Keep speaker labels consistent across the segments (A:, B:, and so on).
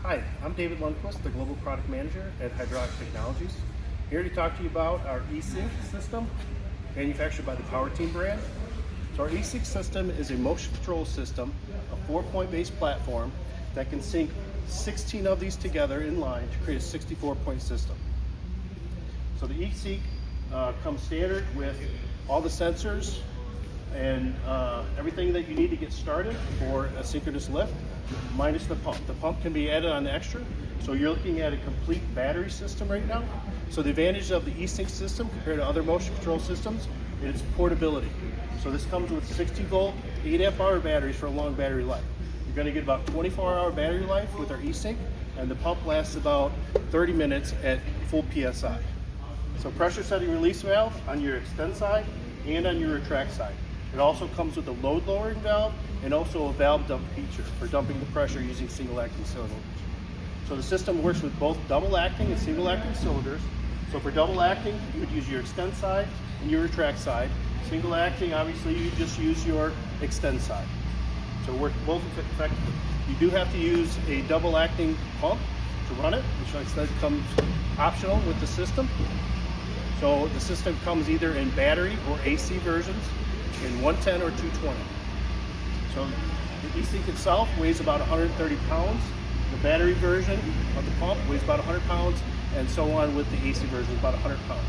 A: Hi, I'm David Lundquist, the Global Product Manager at Hydraulic Technologies. Here to talk to you about our eSync system, manufactured by the Power Team brand. So our eSync system is a motion control system, a 4-point based platform that can sync 16 of these together in line to create a 64-point system. So the eSync comes standard with all the sensors and everything that you need to get started for a synchronous lift, minus the pump. The pump can be added on extra, so you're looking at a complete battery system right now. So the advantage of the eSync system compared to other motion control systems is portability. So this comes with 60 volt, 8 amp hour batteries for a long battery life. You're going to get about 24-hour battery life with our eSync, and the pump lasts about 30 minutes at full PSI. So pressure setting release valve on your extend side and on your retract side. It also comes with a load lowering valve and also a valve dump feature for dumping the pressure using single acting cylinders. So the system works with both double acting and single acting cylinders. So for double acting, you would use your extend side and your retract side. Single acting, obviously, you just use your extend side. So it works both effectively. You do have to use a double acting pump to run it, which like I said comes optional with the system. So the system comes either in battery or AC versions in 110 or 220. So the eSync itself weighs about 130 pounds. The battery version of the pump weighs about 100 pounds, and so on with the AC version, about 100 pounds.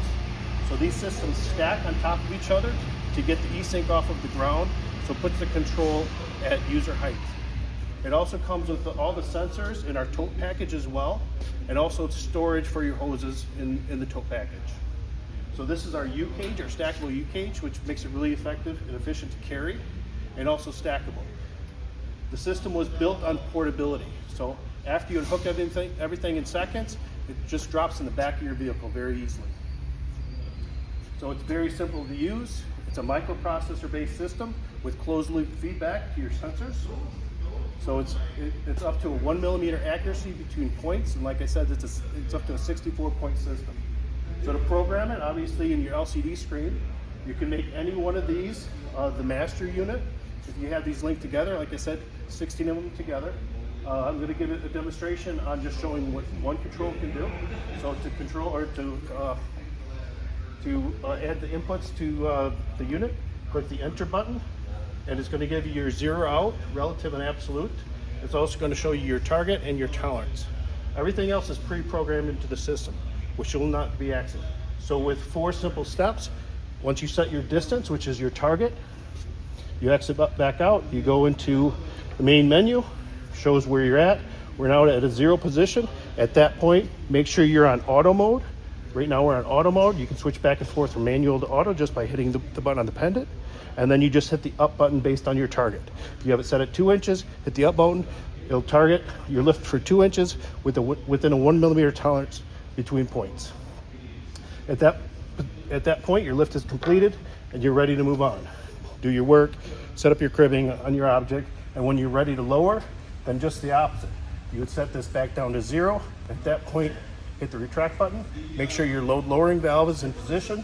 A: So these systems stack on top of each other to get the eSync off of the ground, so it puts the control at user height. It also comes with all the sensors in our tote package as well, and also storage for your hoses in the tote package. So this is our U-cage, our stackable U-cage, which makes it really effective and efficient to carry, and also stackable. The system was built on portability. So after you unhook everything in seconds, it just drops in the back of your vehicle very easily. So it's very simple to use. It's a microprocessor-based system with closed-loop feedback to your sensors. So it's up to a 1 millimeter accuracy between points, and like I said, it's up to a 64-point system. So to program it, obviously in your LCD screen, you can make any one of these the master unit. If you have these linked together, like I said, 16 of them together. I'm going to give it a demonstration on just showing what one control can do. So to control or to add the inputs to the unit, click the enter button, and it's going to give you your 0 out, relative and absolute. It's also going to show you your target and your tolerance. Everything else is pre-programmed into the system, which will not be accident. So with 4 simple steps, once you set your distance, which is your target, you exit back out, you go into the main menu, shows where you're at. We're now at a 0 position. At that point, make sure you're on auto mode. Right now we're on auto mode. You can switch back and forth from manual to auto just by hitting the button on the pendant. And then you just hit the up button based on your target. If you have it set at 2 inches, hit the up button. It'll target your lift for 2 inches within a 1 millimeter tolerance between points. At that point, your lift is completed and you're ready to move on. Do your work, set up your cribbing on your object, and when you're ready to lower, then just the opposite. You would set this back down to 0. At that point, hit the retract button. Make sure your load lowering valve is in position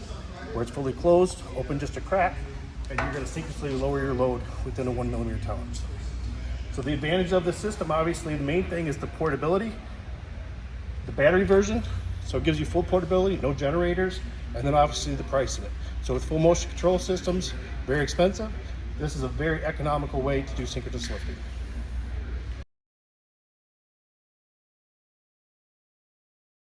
A: where it's fully closed, open just a crack, and you're going to synchronously lower your load within a 1 millimeter tolerance. So the advantage of this system, obviously the main thing is the portability, the battery version, so it gives you full portability, no generators, and then obviously the price of it. So with full motion control systems, very expensive, this is a very economical way to do synchronous lifting.